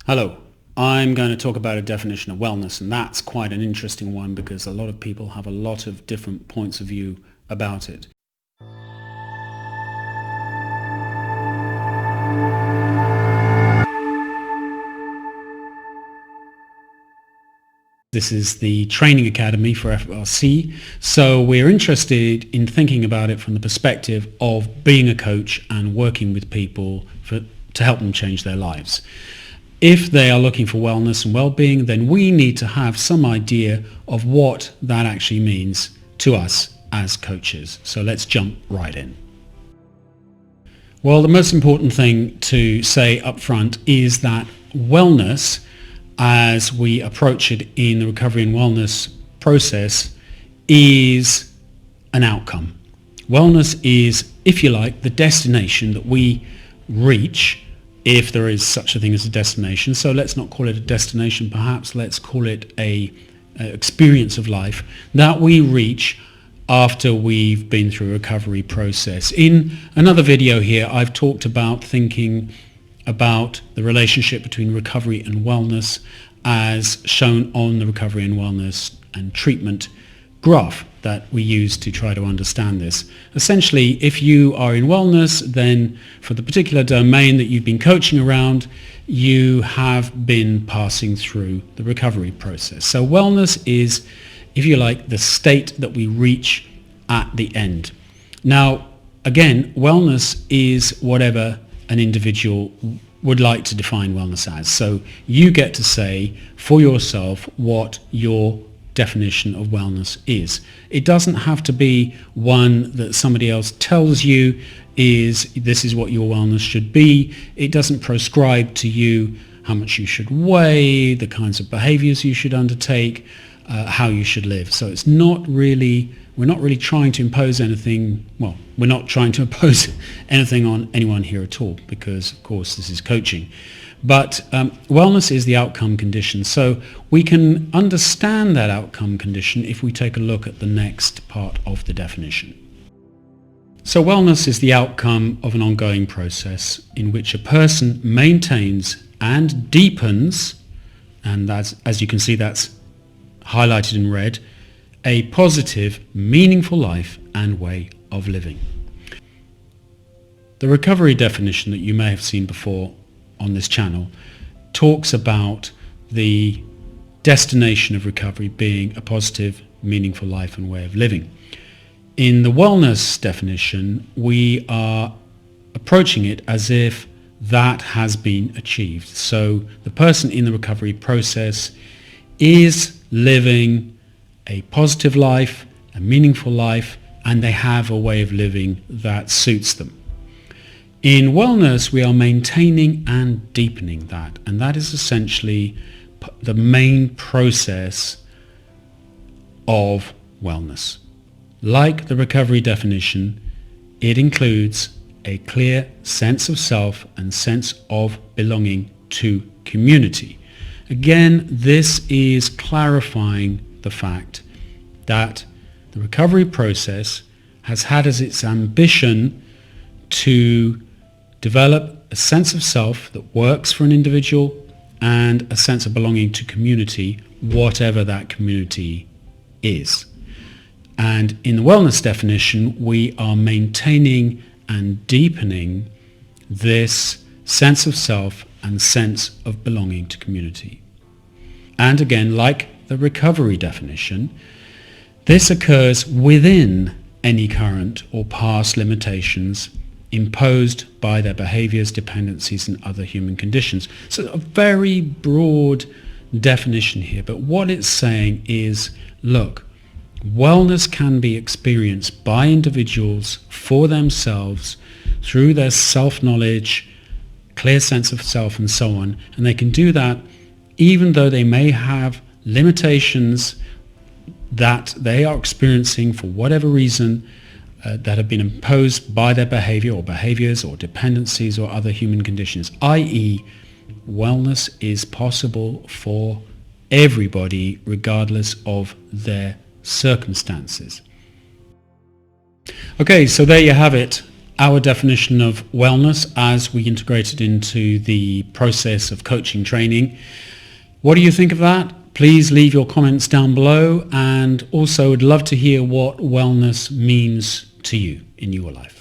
Hello. I'm going to talk about a definition of wellness, and that's quite an interesting one because a lot of people have a lot of different points of view about it. This is the training academy for FRC, so we're interested in thinking about it from the perspective of being a coach and working with people to help them change their lives. If they are looking for wellness and well-being, then we need to have some idea of what that actually means to us as coaches. So let's jump right in. Well, the most important thing to say up front is that wellness, as we approach it in the recovery and wellness process, is an outcome. Wellness is, if you like, the destination that we reach, if there is such a thing as a destination. So let's not call it a destination, perhaps let's call it a experience of life that we reach after we've been through a recovery process. In another video here, I've talked about thinking about the relationship between recovery and wellness as shown on the recovery and wellness and treatment graph that we use to try to understand this. Essentially, if you are in wellness, then for the particular domain that you've been coaching around, you have been passing through the recovery process. So wellness is, if you like, the state that we reach at the end. Now, again, wellness is whatever an individual would like to define wellness as. So you get to say for yourself what your definition of wellness is. It doesn't have to be one that somebody else tells you this is what your wellness should be. It doesn't prescribe to you how much you should weigh, the kinds of behaviors you should undertake, how you should live. So it's not really, we're not really trying to impose anything, well, we're not trying to impose anything on anyone here at all because, of course, this is coaching. But wellness is the outcome condition. So we can understand that outcome condition if we take a look at the next part of the definition. So wellness is the outcome of an ongoing process in which a person maintains and deepens, and that's, as you can see, that's highlighted in red, a positive, meaningful life and way of living. The recovery definition that you may have seen before on this channel talks about the destination of recovery being a positive, meaningful life and way of living. In the wellness definition, we are approaching it as if that has been achieved. So the person in the recovery process is living a positive life, a meaningful life, and they have a way of living that suits them. In wellness, we are maintaining and deepening that, and that is essentially the main process of wellness. Like the recovery definition, it includes a clear sense of self and sense of belonging to community. Again, this is clarifying the fact that the recovery process has had as its ambition to develop a sense of self that works for an individual and a sense of belonging to community, whatever that community is. And in the wellness definition, we are maintaining and deepening this sense of self and sense of belonging to community. And again, like the recovery definition, this occurs within any current or past limitations imposed by their behaviors, dependencies, and other human conditions. So a very broad definition here, but what it's saying is, look, wellness can be experienced by individuals for themselves through their self-knowledge, clear sense of self, and so on, and they can do that even though they may have limitations that they are experiencing for whatever reason that have been imposed by their behavior or behaviors or dependencies or other human conditions, i.e. wellness is possible for everybody regardless of their circumstances. Okay, so there you have it. our definition of wellness as we integrate it into the process of coaching training. What do you think of that? Please leave your comments down below, and also would love to hear what wellness means to you in your life.